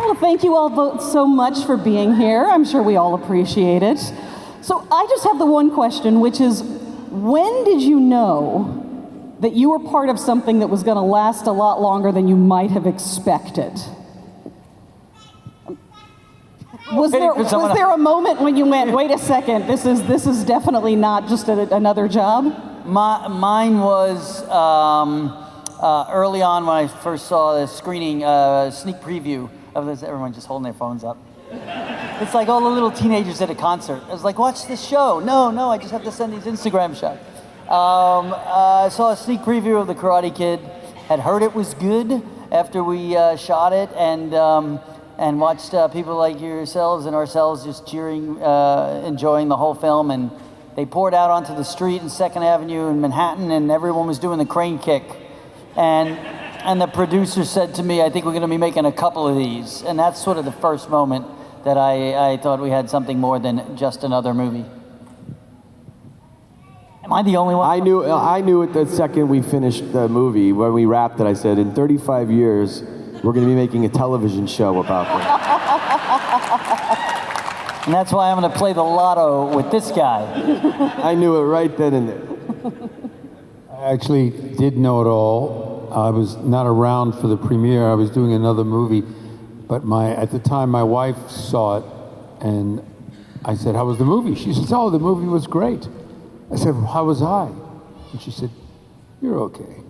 Well, thank you all both so much for being here. I'm sure we all appreciate it. So I just have the one question, which is, when did you know that you were part of something that was going to last a lot longer than you might have expected? Was there a moment when you went, wait a second, this is definitely not just another job? Mine was early on when I first saw the screening, sneak preview of this. Everyone just holding their phones up. It's like all the little teenagers at a concert. I was like, watch this show. No, I just have to send these Instagram shots. I saw a sneak preview of The Karate Kid, had heard it was good after we shot it, and watched people like yourselves and ourselves just cheering, enjoying the whole film, and they poured out onto the street in 2nd Avenue in Manhattan, and everyone was doing the crane kick. And the producer said to me, I think we're going to be making a couple of these. And that's sort of the first moment that I thought we had something more than just another movie. Am I the only one? I knew it the second we finished the movie. When we wrapped it, I said, in 35 years, we're going to be making a television show about this. And that's why I'm going to play the lotto with this guy. I knew it right then and there. I actually did know it all. I was not around for the premiere. I was doing another movie. But at the time, my wife saw it, and I said, how was the movie? She said, oh, the movie was great. I said, well, how was I? And she said, you're okay.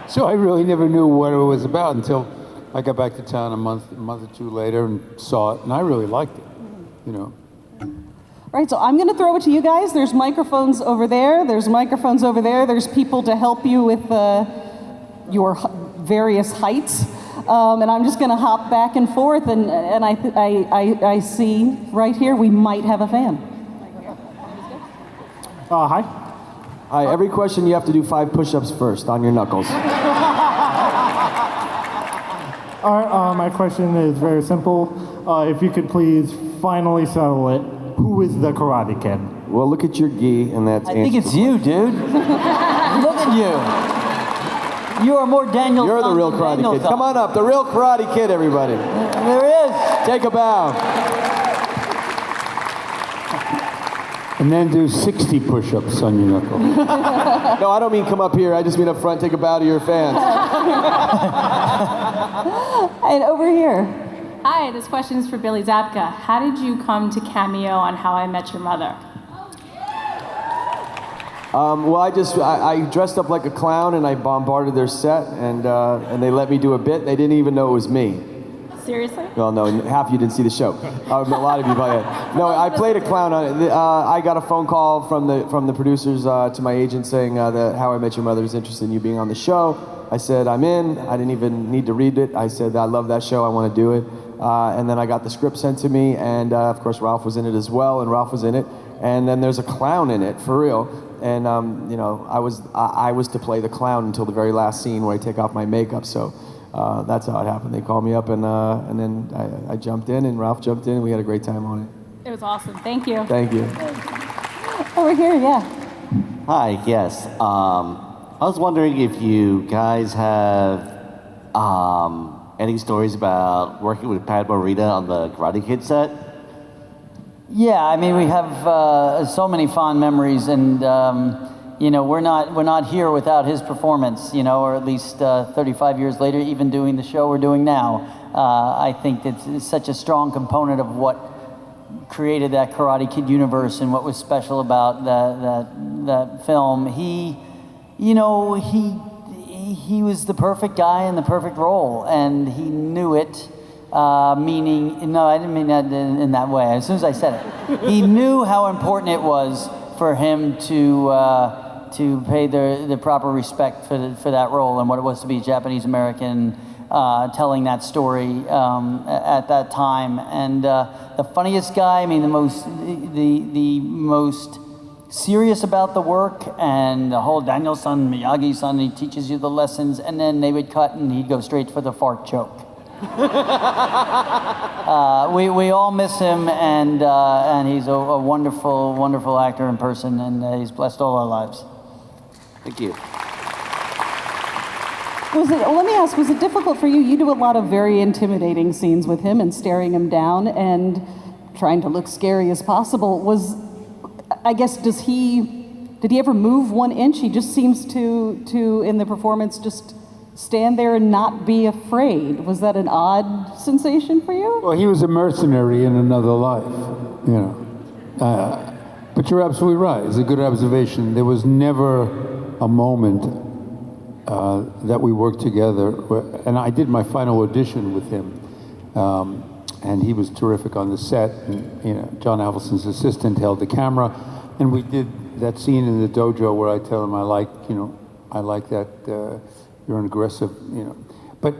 So I really never knew what it was about until I got back to town a month or two later and saw it, and I really liked it, you know. All right, so I'm going to throw it to you guys. There's microphones over there. There's microphones over there. There's people to help you with your various heights. And I'm just going to hop back and forth, and I see right here we might have a fan. Hi. Hi, every question you have to do 5 push-ups first on your knuckles. All right, my question is very simple. If you could please finally settle it, who is the Karate Kid? Well, look at your gi, and that's... I think it's you, dude. Look at you. You are more Daniel. You're the real Karate Kid. Come on up, the real Karate Kid, everybody. There he is. Take a bow. And then do 60 push-ups on your knuckle. No, I don't mean come up here. I just mean up front, take a bow to your fans. And over here. Hi, this question is for Billy Zabka. How did you come to Cameo on How I Met Your Mother? Well, I dressed up like a clown and I bombarded their set, and they let me do a bit. They didn't even know it was me. Seriously? Well, no, half of you didn't see the show. A lot of you probably had. No, I played a clown on it. I got a phone call from the producers to my agent saying that How I Met Your Mother is interested in you being on the show. I said, I'm in. I didn't even need to read it. I said, I love that show. I want to do it. And then I got the script sent to me, and of course Ralph was in it as well, and Ralph was in it. And then there's a clown in it, for real. And you know, I was to play the clown until the very last scene where I take off my makeup. So that's how it happened. They called me up, and then I jumped in, and Ralph jumped in, and we had a great time on it. It was awesome. Thank you. Thank you. Over here, yeah. Hi, yes. I was wondering if you guys have any stories about working with Pat Morita on the Karate Kid set? Yeah, I mean, we have so many fond memories, and you know, we're not here without his performance, you know, or at least 35 years later, even doing the show we're doing now. I think it's such a strong component of what created that Karate Kid universe and what was special about that film. He was the perfect guy in the perfect role, and he knew it. Meaning, no, I didn't mean that in that way. As soon as I said it, he knew how important it was for him to pay the proper respect for that role and what it was to be Japanese American, telling that story at that time. And the funniest guy, I mean, the most serious about the work, and the whole Daniel-san, Miyagi-san, he teaches you the lessons, and then they would cut and he'd go straight for the fart joke. We all miss him, and he's a wonderful, wonderful actor in person, and he's blessed all our lives. Thank you. Let me ask, was it difficult for you? You do a lot of very intimidating scenes with him and staring him down and trying to look scary as possible. I guess, did he ever move 1 inch? He just seems to in the performance, just stand there and not be afraid. Was that an odd sensation for you? Well, he was a mercenary in another life, you know. But you're absolutely right. It's a good observation. There was never a moment that we worked together, and I did my final audition with him, and he was terrific on the set. And, you know, John Avildsen's assistant held the camera, and we did that scene in the dojo where I tell him I like that you're an aggressive, you know. But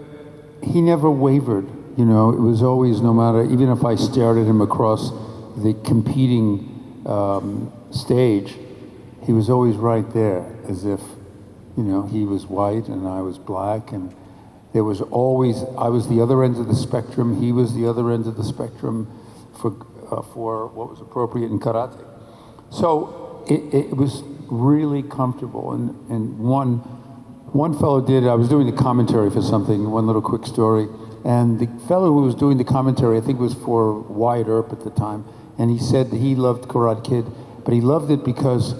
he never wavered, you know. It was always, no matter, even if I stared at him across the competing stage, he was always right there, as if, you know, he was white and I was black, and there was always, I was the other end of the spectrum, he was the other end of the spectrum for what was appropriate in karate. So it was really comfortable, and one fellow did, I was doing the commentary for something, one little quick story, and the fellow who was doing the commentary, I think was for Wyatt Earp at the time, and he said that he loved Karate Kid, but he loved it because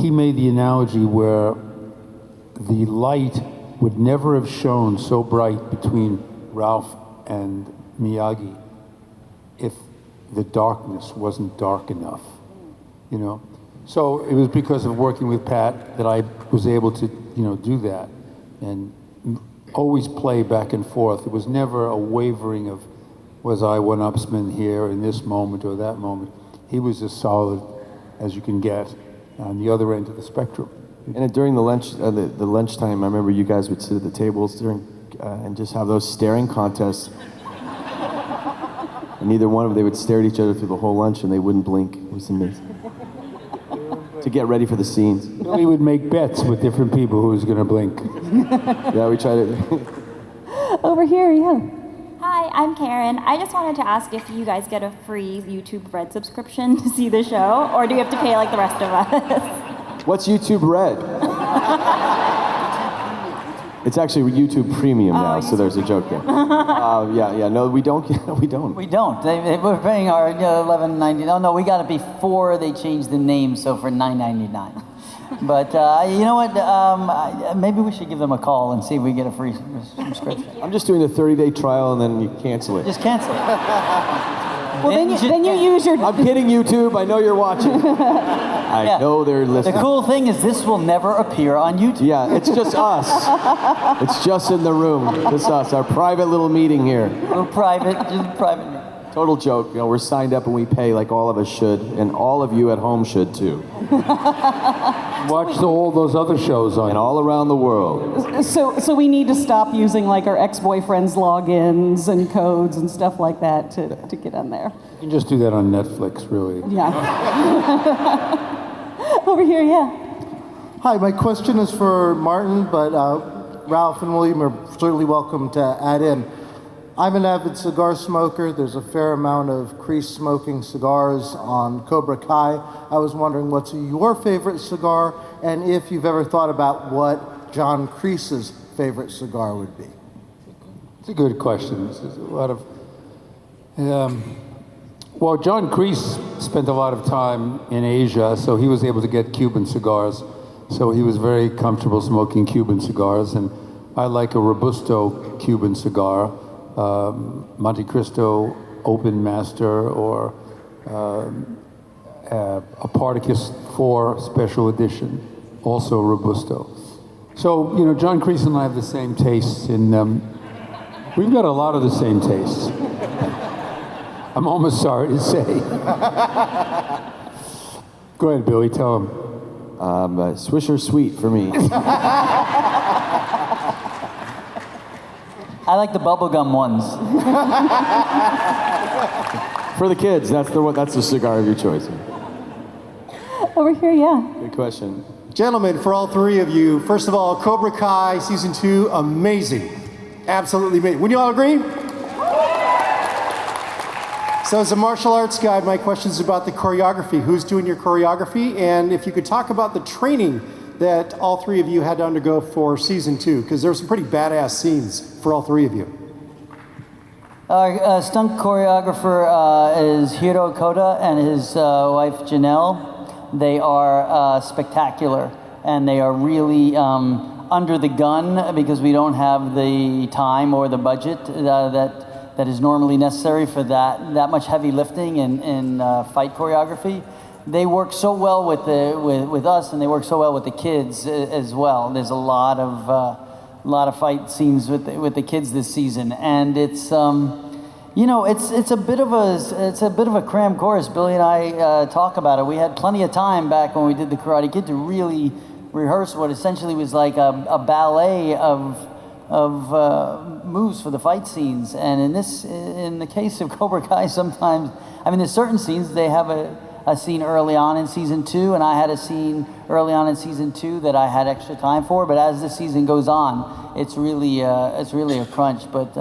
he made the analogy where the light would never have shone so bright between Ralph and Miyagi if the darkness wasn't dark enough, you know? So it was because of working with Pat that I was able to, you know, do that and always play back and forth. It was never a wavering of, was I one-upsman here in this moment or that moment. He was as solid as you can get on the other end of the spectrum. And during the lunchtime, I remember you guys would sit at the tables during and just have those staring contests. And neither one of them, they would stare at each other through the whole lunch and they wouldn't blink. It was amazing. To get ready for the scenes. We would make bets with different people who was going to blink. Yeah, we tried it. Over here, yeah. Hi, I'm Karen. I just wanted to ask if you guys get a free YouTube Red subscription to see the show, or do you have to pay like the rest of us? What's YouTube Red? It's actually YouTube Premium now, so there's a joke there. No, we don't. We don't. We don't. We're paying our $11.99. No, we got it before they changed the name, so for $9.99. But you know what? Maybe we should give them a call and see if we get a free subscription. I'm just doing a 30-day trial and then you cancel it. Just cancel it. Well, then you use your... I'm kidding, YouTube. I know you're watching. I know they're listening. The cool thing is this will never appear on YouTube. Yeah, it's just us. It's just in the room. Just us. Our private little meeting here. Just private meeting. Total joke. You know, we're signed up and we pay like all of us should, and all of you at home should too. Watch all those other shows on. And all around the world. So we need to stop using like our ex-boyfriends' logins and codes and stuff like that to get on there. You can just do that on Netflix, really. Yeah. Over here, yeah. Hi, my question is for Martin, but Ralph and William are certainly welcome to add in. I'm an avid cigar smoker. There's a fair amount of Kreese smoking cigars on Cobra Kai. I was wondering what's your favorite cigar, and if you've ever thought about what John Kreese's favorite cigar would be. It's a good question. There's a lot of... well, John Kreese spent a lot of time in Asia, so he was able to get Cuban cigars. So he was very comfortable smoking Cuban cigars, and I like a Robusto Cuban cigar. Monte Cristo Open Master, or a Partagas 4 Special Edition, also Robusto. So, you know, John Kreese and I have the same tastes in, we've got a lot of the same tastes. I'm almost sorry to say. Go ahead, Billy, tell him. Swisher Sweet for me. I like the bubblegum ones. For the kids, that's the cigar of your choice. Over here, yeah. Good question. Gentlemen, for all three of you, first of all, Cobra Kai Season 2, amazing. Absolutely amazing. Wouldn't you all agree? So as a martial arts guy, my question is about the choreography. Who's doing your choreography? And if you could talk about the training that all three of you had to undergo for season 2? Because there were some pretty badass scenes for all three of you. Our stunt choreographer is Hiro Koda and his wife Janelle. They are spectacular, and they are really under the gun because we don't have the time or the budget that is normally necessary for that much heavy lifting and fight choreography. They work so well with us, and they work so well with the kids as well. There's a lot of fight scenes with the kids this season, and it's it's a bit of a cram course. Billy and I talk about it. We had plenty of time back when we did the Karate Kid to really rehearse what essentially was like a ballet of moves for the fight scenes. And in the case of Cobra Kai, sometimes, I mean, there's certain scenes they have a scene early on in season 2, and I had a scene early on in season 2 that I had extra time for. But as the season goes on, it's really a crunch. But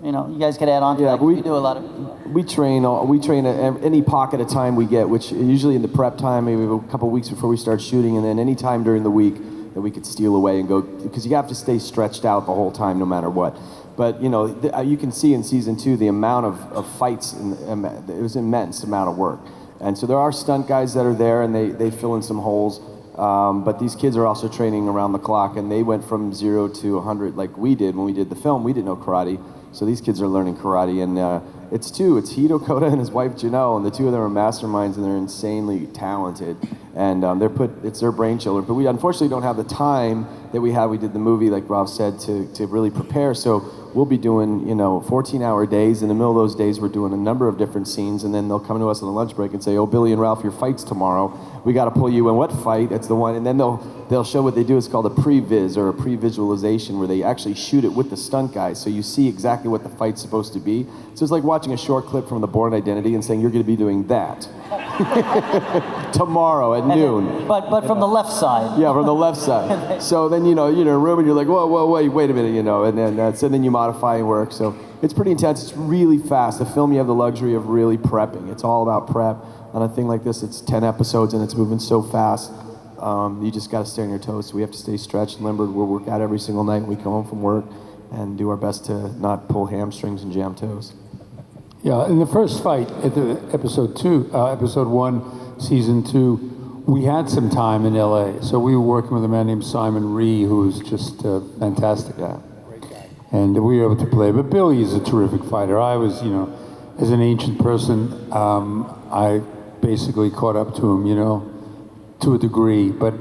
you guys could add on to that. We do a lot of. We train at any pocket of time we get, which usually in the prep time, maybe a couple of weeks before we start shooting, and then any time during the week that we could steal away and go, because you have to stay stretched out the whole time no matter what. But you can see in season 2 the amount of fights, it was an immense amount of work. And so there are stunt guys that are there, and they fill in some holes. But these kids are also training around the clock, and they went from 0 to 100 like we did when we did the film. We didn't know karate, so these kids are learning karate. And it's Hiro Koda and his wife Janelle, and the two of them are masterminds, and they're insanely talented. And it's their brain children. But we unfortunately don't have the time that we had. We did the movie, like Ralph said, to really prepare. So we'll be doing 14-hour days. In the middle of those days, we're doing a number of different scenes, and then they'll come to us on the lunch break and say, "Oh, Billy and Ralph, your fight's tomorrow. We got to pull you in. What fight?" That's the one. And then they'll show what they do. It's called a pre-viz or a pre-visualization, where they actually shoot it with the stunt guys, so you see exactly what the fight's supposed to be. So it's like watching a short clip from The Bourne Identity and saying you're going to be doing that tomorrow at noon. But from the left side. Yeah, from the left side. So then you're in a room and you're like, whoa, wait a minute, and then you modify and work. So it's pretty intense. It's really fast. The film, you have the luxury of really prepping. It's all about prep. On a thing like this, it's 10 episodes and it's moving so fast. You just got to stay on your toes. So we have to stay stretched and limbered. We'll work out every single night when we come home from work and do our best to not pull hamstrings and jam toes. Yeah, in the first fight, at the episode 1, season 2, we had some time in LA. So we were working with a man named Simon Rhee, who's just fantastic. Yeah. And we were able to play. But Billy is a terrific fighter. I was, as an ancient person, I basically caught up to him, to a degree. But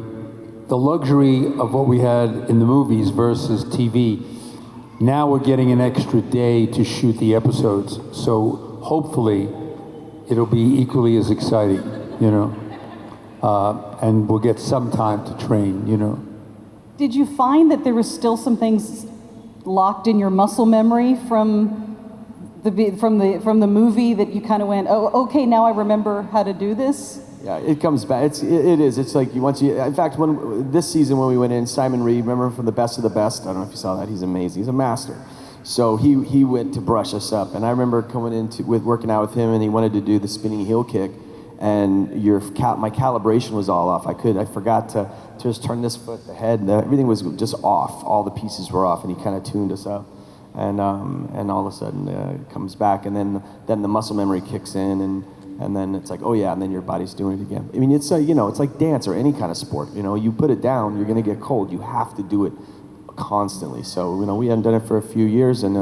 the luxury of what we had in the movies versus TV, now we're getting an extra day to shoot the episodes. So hopefully it'll be equally as exciting, and we'll get some time to train, Did you find that there was still some things locked in your muscle memory from the movie that you kind of went, oh, okay, now I remember how to do this? Yeah, it comes back. It is. It's like in fact, this season when we went in, Simon Rhee, remember from The Best of the Best? I don't know if you saw that. He's amazing. He's a master. So he went to brush us up, and I remember coming with working out with him, and he wanted to do the spinning heel kick, and my calibration was all off. I forgot to just turn this foot, the head, everything was just off. All the pieces were off, and he kind of tuned us up, and all of a sudden it comes back, and then the muscle memory kicks in, and then it's like, oh yeah, and then your body's doing it again. I mean, it's it's like dance or any kind of sport. You put it down, you're gonna get cold. You have to do it constantly. So we haven't done it for a few years, and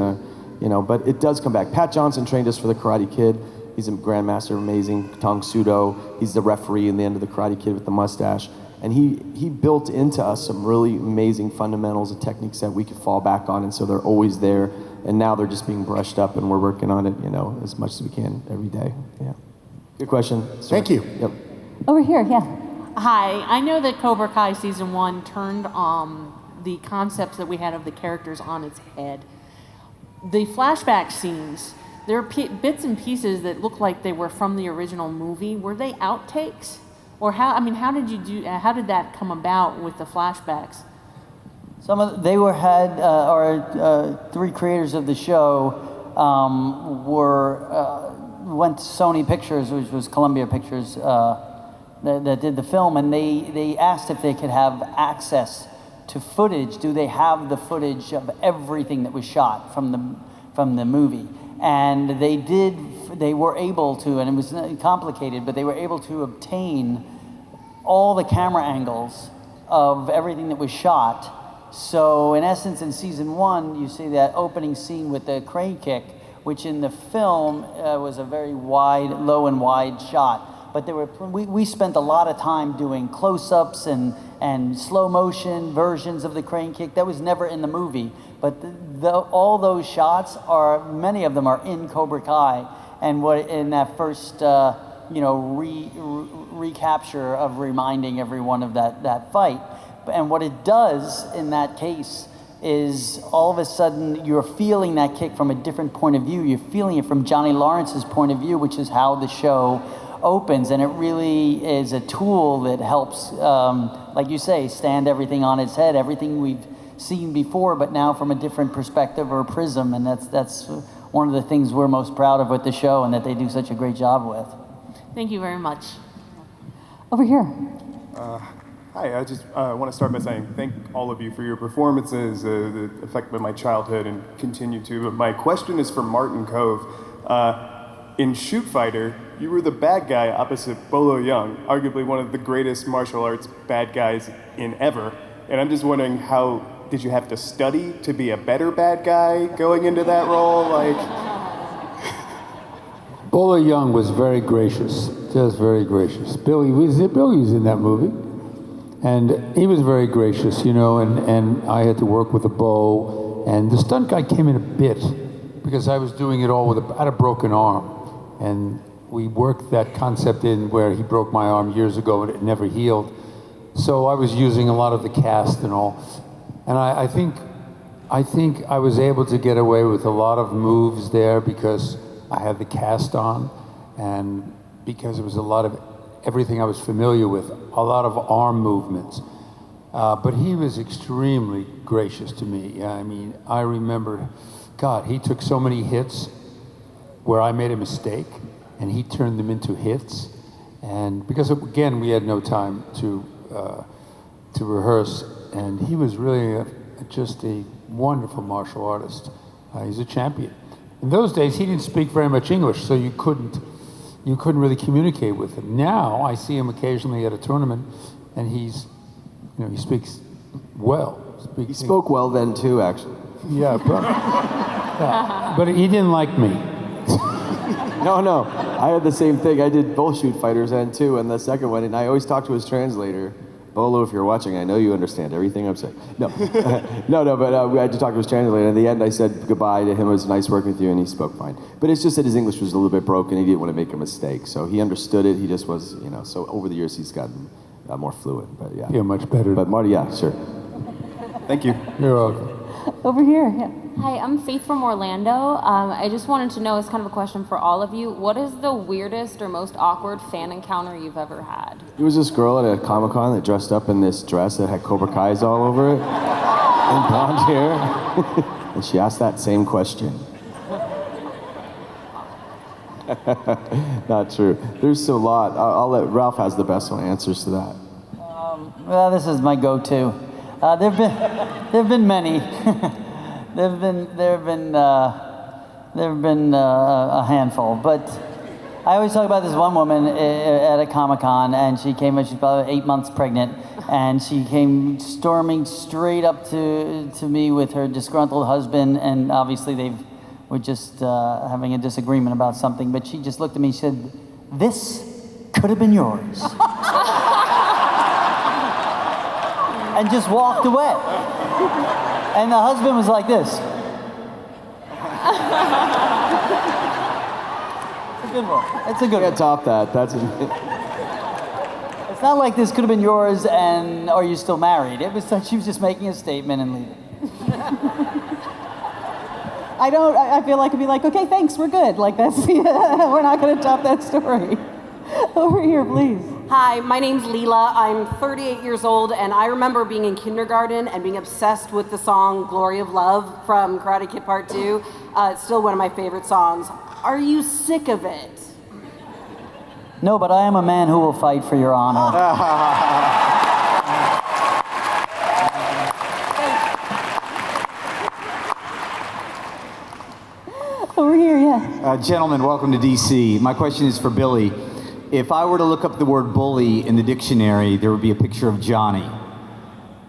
but it does come back. Pat Johnson trained us for the Karate Kid. He's a grandmaster, amazing. Tong Sudo. He's the referee in the end of the Karate Kid with the mustache, and he built into us some really amazing fundamentals and techniques that we could fall back on, and so they're always there. And now they're just being brushed up, and we're working on it, as much as we can every day. Yeah. Good question. Sorry. Thank you. Yep. Over here, yeah. Hi, I know that Cobra Kai Season 1 turned the concepts that we had of the characters on its head. The flashback scenes, there are bits and pieces that look like they were from the original movie. Were they outtakes? Or how did that come about with the flashbacks? Our three creators of the show went to Sony Pictures, which was Columbia Pictures, that did the film, and they asked if they could have access to footage. Do they have the footage of everything that was shot from the movie? And they did. They were able to, and it was complicated, but they were able to obtain all the camera angles of everything that was shot. So in essence, in season 1, you see that opening scene with the crane kick, which in the film was a very wide, low and wide shot. But we spent a lot of time doing close-ups and slow motion versions of the crane kick. That was never in the movie. But all those shots many of them are in Cobra Kai, and in that first recapture of reminding everyone of that fight. And what it does in that case is all of a sudden you're feeling that kick from a different point of view. You're feeling it from Johnny Lawrence's point of view, which is how the show opens. And it really is a tool that helps, like you say, stand everything on its head, everything we've seen before, but now from a different perspective or prism. And that's one of the things we're most proud of with the show, and that they do such a great job with. Thank you very much. Over here. Hi, I just want to start by saying thank all of you for your performances that affected my childhood and continue to. But my question is for Martin Kove. In Shoot Fighter, you were the bad guy opposite Bolo Young, arguably one of the greatest martial arts bad guys in ever. And I'm just wondering, how did you have to study to be a better bad guy going into that role? Bolo Young was very gracious, just very gracious. Billy was in that movie. And he was very gracious, and I had to work with a bow. And the stunt guy came in a bit because I was doing it all I had a broken arm. And we worked that concept in where he broke my arm years ago and it never healed. So I was using a lot of the cast and all. And I think I was able to get away with a lot of moves there because I had the cast on, and because it was a lot of everything I was familiar with, a lot of arm movements. But he was extremely gracious to me. I mean, I remember, God, he took so many hits where I made a mistake, and he turned them into hits. And because, again, we had no time to rehearse, and he was really just a wonderful martial artist. He's a champion. In those days, he didn't speak very much English, so you couldn't really communicate with him. Now, I see him occasionally at a tournament, and he speaks well. He spoke well then too, actually. Yeah, but he didn't like me. No, I had the same thing. I did both Shoot Fighters and 2, and the second one, and I always talked to his translator. Bolo, if you're watching, I know you understand everything I'm saying. No, but we had to talk to his translator. And in the end, I said goodbye to him. It was nice working with you, and he spoke fine. But it's just that his English was a little bit broken. He didn't want to make a mistake, so he understood it. He just was, So over the years, he's gotten more fluent. But yeah, much better. But Marty, yeah, sure. Thank you. You're welcome. Over here, yeah. Hi, I'm Faith from Orlando. I just wanted to know, it's kind of a question for all of you, what is the weirdest or most awkward fan encounter you've ever had? There was this girl at a Comic-Con that dressed up in this dress that had Cobra Kai's all over it, and blonde hair, and she asked that same question. Not true. There's a lot. I'll let Ralph has the best answers to that. Well, this is my go-to. There've been many. There've been a handful, but I always talk about this one woman at a Comic-Con, and she came in. She's about 8 months pregnant, and she came storming straight up to me with her disgruntled husband, and obviously they were just having a disagreement about something. But she just looked at me and said, "This could have been yours." And just walked away. And the husband was like this. It's a good one. It's a good one. Can't top that. It's not like this could have been yours and are you still married? It was that she was just making a statement and leaving. I feel like it'd be like, okay, thanks, we're good. Like we're not gonna top that story. Over here, please. Hi, my name's Leela. I'm 38 years old, and I remember being in kindergarten and being obsessed with the song Glory of Love from Karate Kid Part 2. It's still one of my favorite songs. Are you sick of it? No, but I am a man who will fight for your honor. Over here, yeah. Gentlemen, welcome to DC. My question is for Billy. If I were to look up the word bully in the dictionary, there would be a picture of Johnny.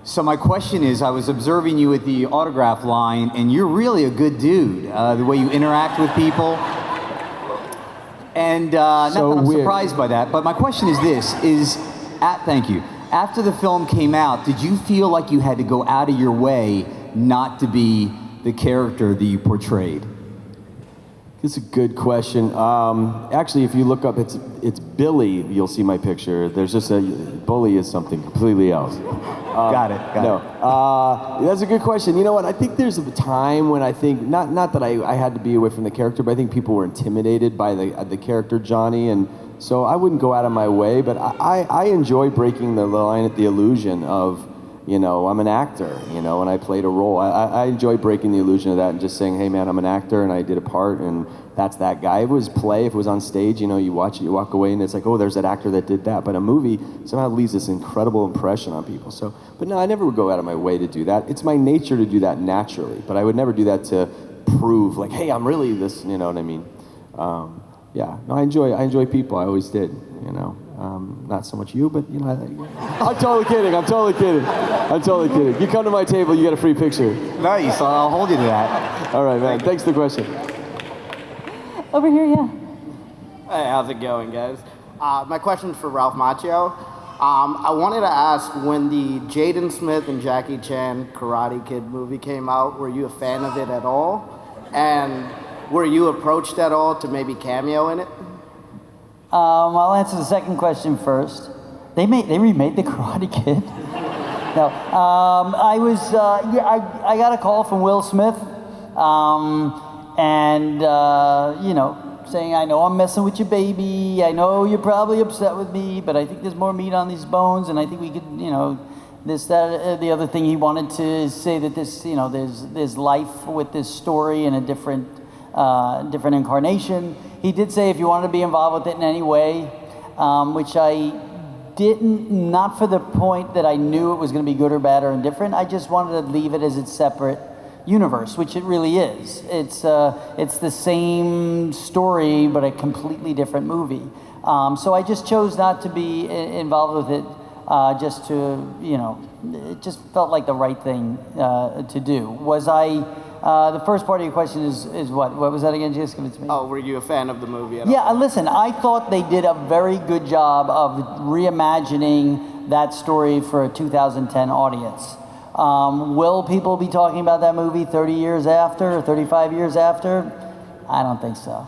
So my question is, I was observing you at the autograph line, and you're really a good dude. The way you interact with people. And not that I'm surprised by that, but my question is this, thank you. After the film came out, did you feel like you had to go out of your way not to be the character that you portrayed? It's a good question. Actually, if you look up, it's Billy, you'll see my picture. There's just bully is something completely else. Got it. That's a good question. You know what? I think there's a time when I think, not that I had to be away from the character, but I think people were intimidated by the character Johnny, and so I wouldn't go out of my way, but I enjoy breaking the line at the illusion of, I'm an actor, and I played a role. I enjoy breaking the illusion of that and just saying, hey man, I'm an actor and I did a part and that's that guy. If it was play, if it was on stage, you watch it, you walk away and it's like, oh, there's that actor that did that. But a movie somehow leaves this incredible impression on people. So, but no, I never would go out of my way to do that. It's my nature to do that naturally, but I would never do that to prove like, hey, I'm really this, you know what I mean? Yeah, no, I enjoy people, I always did, not so much you, but I'm totally kidding. You come to my table, you get a free picture. Nice, I'll hold you to that. All right, man, thanks for the question. Over here, yeah. Hey, how's it going, guys? My question's for Ralph Macchio. I wanted to ask, when the Jaden Smith and Jackie Chan Karate Kid movie came out, were you a fan of it at all? And were you approached at all to maybe cameo in it? I'll answer the second question first. They remade the Karate Kid. No, I got a call from Will Smith, saying, I know I'm messing with your baby. I know you're probably upset with me, but I think there's more meat on these bones, and I think we could, this, that, the other thing. He wanted to say that this, there's life with this story in a different incarnation. He did say if you wanted to be involved with it in any way, which I didn't, not for the point that I knew it was going to be good or bad or indifferent. I just wanted to leave it as its separate universe, which it really is. It's the same story, but a completely different movie. So I just chose not to be involved with it, just to, it just felt like the right thing to do. Was I? The first part of your question is what? What was that again? Just give it to me. Oh, were you a fan of the movie at all? Yeah, listen, I thought they did a very good job of reimagining that story for a 2010 audience. Will people be talking about that movie 30 years after or 35 years after? I don't think so.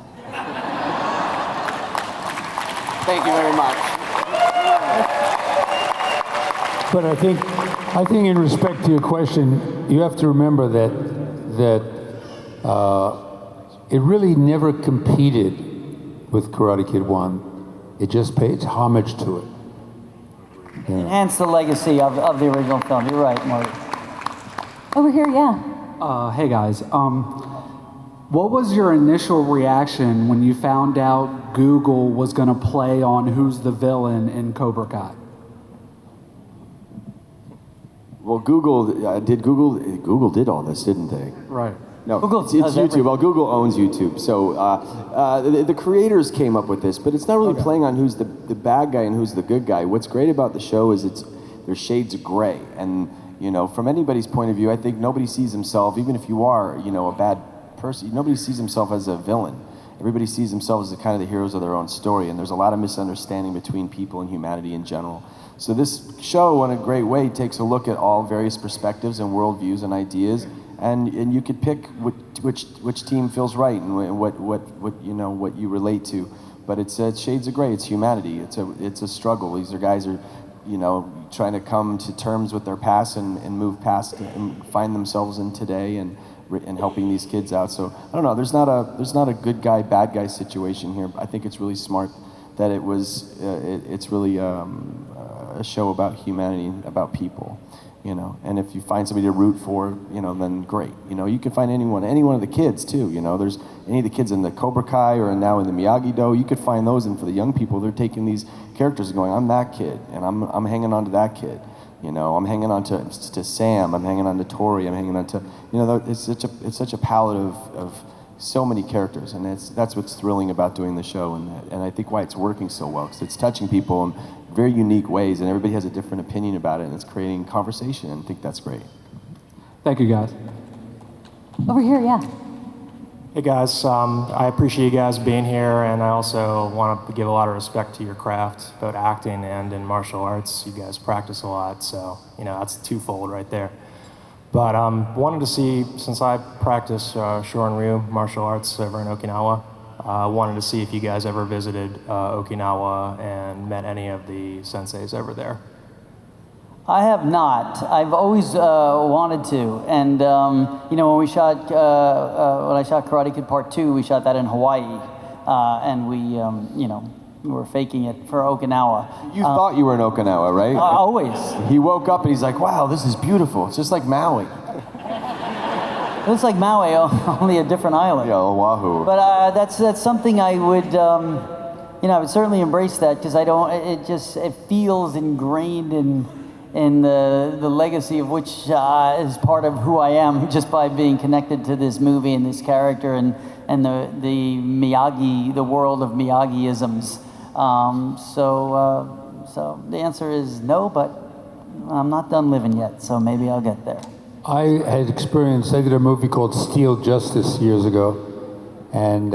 Thank you very much. But I think in respect to your question, you have to remember that it really never competed with Karate Kid 1. It just paid homage to it. Yeah. Enhance the legacy of the original film. You're right, Marty. Over here, yeah. Hey guys. What was your initial reaction when you found out Google was going to play on who's the villain in Cobra Kai? Well, Google did all this, didn't they? Right. No, it's YouTube. Well, Google owns YouTube. So the creators came up with this, but it's not really playing on who's the bad guy and who's the good guy. What's great about the show is there's shades of gray. And, from anybody's point of view, I think nobody sees himself, even if you are, a bad person, nobody sees himself as a villain. Everybody sees themselves as kind of the heroes of their own story. And there's a lot of misunderstanding between people and humanity in general. So this show, in a great way, takes a look at all various perspectives and worldviews and ideas, and you could pick which team feels right and what you relate to. But it's shades of gray. It's humanity. It's a struggle. These are guys are, trying to come to terms with their past and move past and find themselves in today and helping these kids out. So I don't know. There's not a good guy bad guy situation here. I think it's really smart that it was it's really a show about humanity, about people, you know. And if you find somebody to root for, you know, then great. You know, you can find any one of the kids too. You know, there's any of the kids in the Cobra Kai or now in the Miyagi-Do. You could find those, and for the young people, they're taking these characters and going, I'm that kid, and I'm hanging on to that kid. You know, I'm hanging on to Sam. I'm hanging on to Tori. I'm hanging on to, you know, it's such a palette of so many characters, and that's what's thrilling about doing the show, and I think why it's working so well, because it's touching people in very unique ways, and everybody has a different opinion about it, and it's creating conversation, and I think that's great. Thank you, guys. Over here, yeah. Hey guys, I appreciate you guys being here, and I also want to give a lot of respect to your craft, both acting and in martial arts. You guys practice a lot, so you know that's twofold right there. But wanted to see, since I practice Shorin-ryu martial arts over in Okinawa, wanted to see if you guys ever visited Okinawa and met any of the senseis over there. I have not. I've always wanted to, and you know, when I shot Karate Kid Part 2, we shot that in Hawaii, and we, you know, we were faking it for Okinawa. You thought you were in Okinawa, right? Always. He woke up and he's like, "Wow, this is beautiful. It's just like Maui." It looks like Maui, only a different island. Yeah, Oahu. But that's something I would, you know, I would certainly embrace that, because I don't. It feels ingrained in the legacy of which is part of who I am, just by being connected to this movie and this character and the Miyagi, the world of Miyagi-isms. So the answer is no, but I'm not done living yet, so maybe I'll get there. I did a movie called Steel Justice years ago, and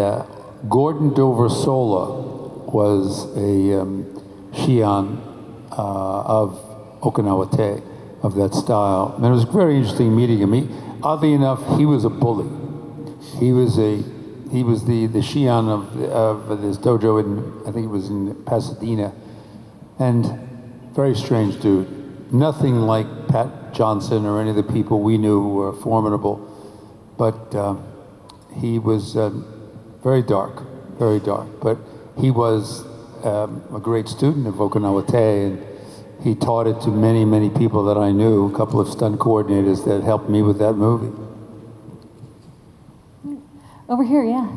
Gordon Dover Sola was a Shion of Okinawa Te, of that style. And it was very interesting meeting him. Oddly enough, he was a bully. He was the Shion of this dojo I think it was in Pasadena, and very strange dude. Nothing like Pat Johnson or any of the people we knew who were formidable, but he was very dark, but he was a great student of Okinawa Te, and he taught it to many, many people that I knew, a couple of stunt coordinators that helped me with that movie. Over here, yeah.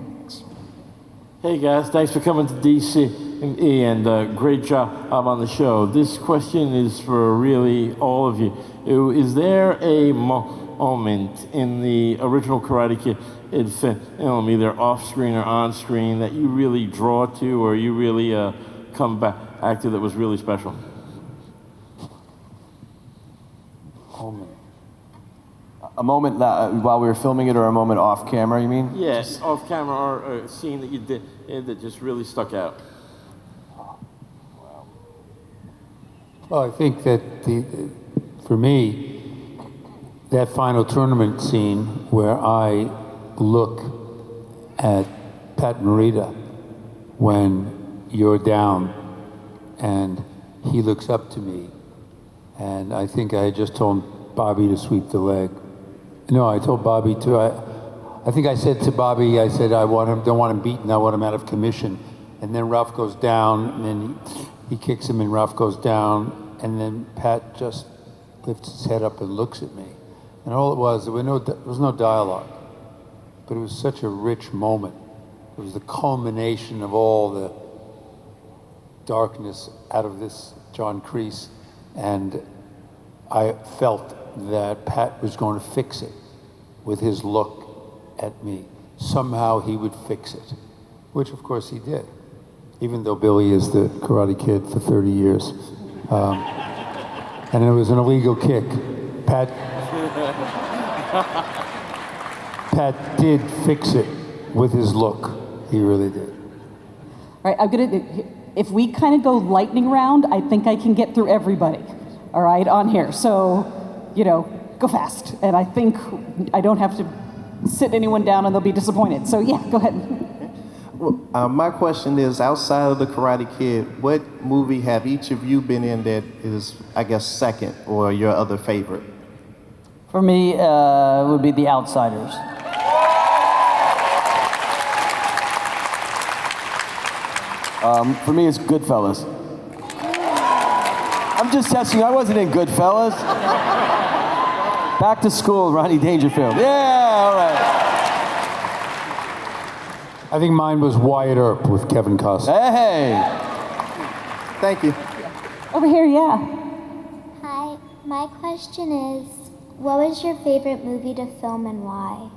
Hey guys, thanks for coming to DC, and great job on the show. This question is for really all of you. Is there a moment in the original Karate Kid film, either off screen or on screen, that you really draw to, or you really come back to, that was really special? A moment while we were filming it, or a moment off camera, you mean? Yes, off camera, or a scene that you did that just really stuck out. Well, I think that for me, that final tournament scene where I look at Pat Morita when you're down and he looks up to me, and I think I just told Bobby to sweep the leg. No, I told Bobby to. I think I said to Bobby, I said, don't want him beaten, I want him out of commission. And then Ralph goes down, and then he kicks him, and Ralph goes down, and then Pat just lifts his head up and looks at me. And all it was, there was no dialogue, but it was such a rich moment. It was the culmination of all the darkness out of this John Kreese, and I felt that Pat was going to fix it with his look at me. Somehow he would fix it, which of course he did, even though Billy is the Karate Kid for 30 years. And it was an illegal kick. Pat did fix it with his look. He really did. All right, if we kind of go lightning round, I think I can get through everybody, all right, on here. So, you know, go fast. And I think I don't have to sit anyone down and they'll be disappointed. So yeah, go ahead. Well, my question is, outside of the Karate Kid, what movie have each of you been in that is, I guess, second or your other favorite? For me, it would be The Outsiders. For me, it's Goodfellas. I'm just testing you. I wasn't in Goodfellas. Back to School, Rodney Dangerfield. Yeah, all right. I think mine was Wyatt Earp with Kevin Costner. Hey. Thank you. Over here, yeah. Hi, my question is, what was your favorite movie to film and why?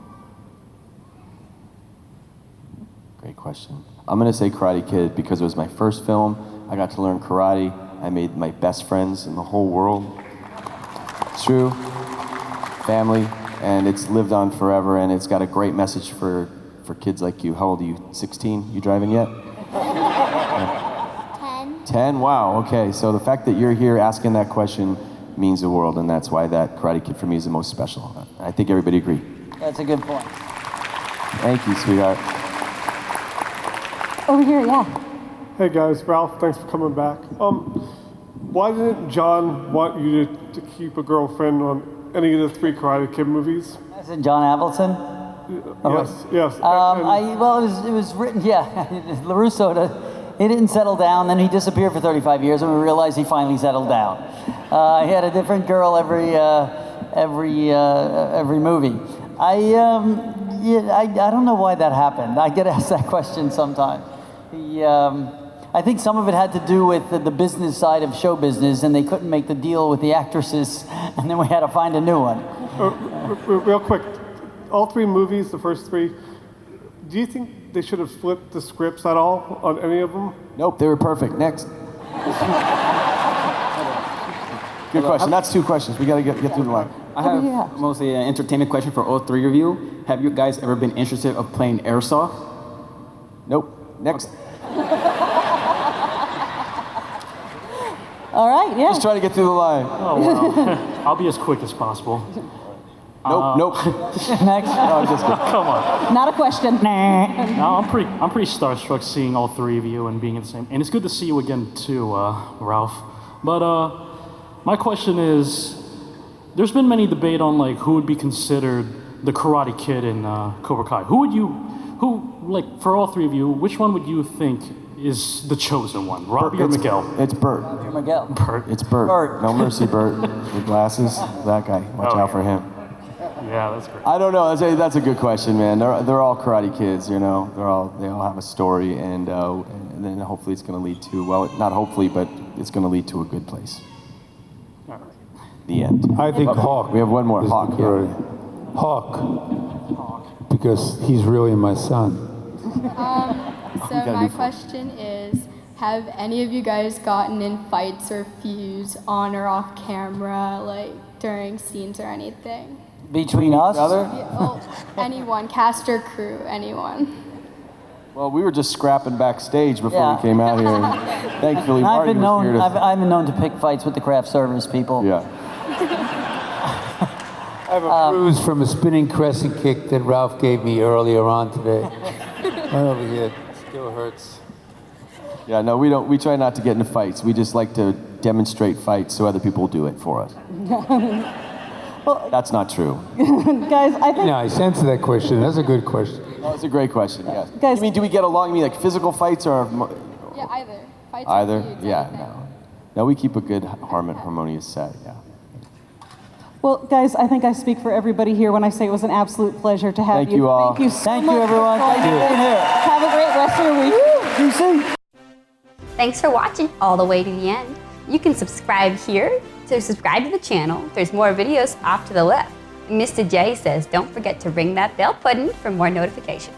Great question. I'm gonna say Karate Kid because it was my first film. I got to learn karate. I made my best friends in the whole world. It's true. Family, and it's lived on forever, and it's got a great message for kids like you. How old are you? 16? You driving yet? 10. 10? Wow, okay. So the fact that you're here asking that question means the world, and that's why that Karate Kid for me is the most special. I think everybody agree. That's a good point. Thank you, sweetheart. Over here, yeah. Hey guys, Ralph, thanks for coming back. Why didn't John want you to keep a girlfriend on any of the 3 Karate Kid movies? Is it John Avildsen? Yes. Well, it was written, yeah. LaRusso, he didn't settle down, then he disappeared for 35 years, and we realized he finally settled down. He had a different girl every movie. I don't know why that happened. I get asked that question sometimes. I think some of it had to do with the business side of show business, and they couldn't make the deal with the actresses, and then we had to find a new one. Real quick, all 3 movies, the first 3, do you think they should have flipped the scripts at all on any of them? Nope, they were perfect. Next. Good question. That's 2 questions. We got to get through the line. I have mostly an entertainment question for all 3 of you. Have you guys ever been interested of playing airsoft? Nope. Next. All right, yeah. Just trying to get through the line. Oh, wow. I'll be as quick as possible. Nope. Next. No, I'm just kidding. Come on. Not a question. No, I'm pretty starstruck seeing all 3 of you and being in the same. And it's good to see you again too, Ralph. But my question is, there's been many debate on like who would be considered the Karate Kid in Cobra Kai. For all 3 of you, which one would you think is the chosen one, Robbie or Miguel? It's Bert. Miguel. Bert. It's Bert. No mercy, Bert. With glasses. That guy. Watch out for him. Yeah, that's great. I don't know. That's a good question, man. They're all Karate Kids, you know. They all have a story, and then hopefully it's going to lead to, well, not hopefully, but it's going to lead to a good place. All right. The end. I think Hawk. We have one more. Hawk. Yeah. Hawk. Because he's really my son. So my question is, have any of you guys gotten in fights or feuds on or off camera, like during scenes or anything? Between us? Anyone, cast or crew, anyone. Well, we were just scrapping backstage before we came out here. And thankfully, Marty was here to... I've been known to pick fights with the craft service people. Yeah. I have a bruise from a spinning crescent kick that Ralph gave me earlier on today. Right over here. Still hurts. Yeah, no, we don't. We try not to get into fights. We just like to demonstrate fights so other people do it for us. Well, that's not true. Guys, I think... Nice. Answer that question. That's a good question. Oh, that's a great question, yes. Guys, you mean, do we get along? You mean like physical fights or... Yeah, either. Fights either? or feuds, Yeah, anything. no. No, we keep a good harmonious set, yeah. Well, guys, I think I speak for everybody here when I say it was an absolute pleasure to have you. Thank you all. Thank you so Thank much you, everyone. for Thank you for being here. Have a great rest of your week. DC. Thanks for watching all the way to the end. You can subscribe here to subscribe to the channel. There's more videos off to the left. Mr. J says, don't forget to ring that bell button for more notifications.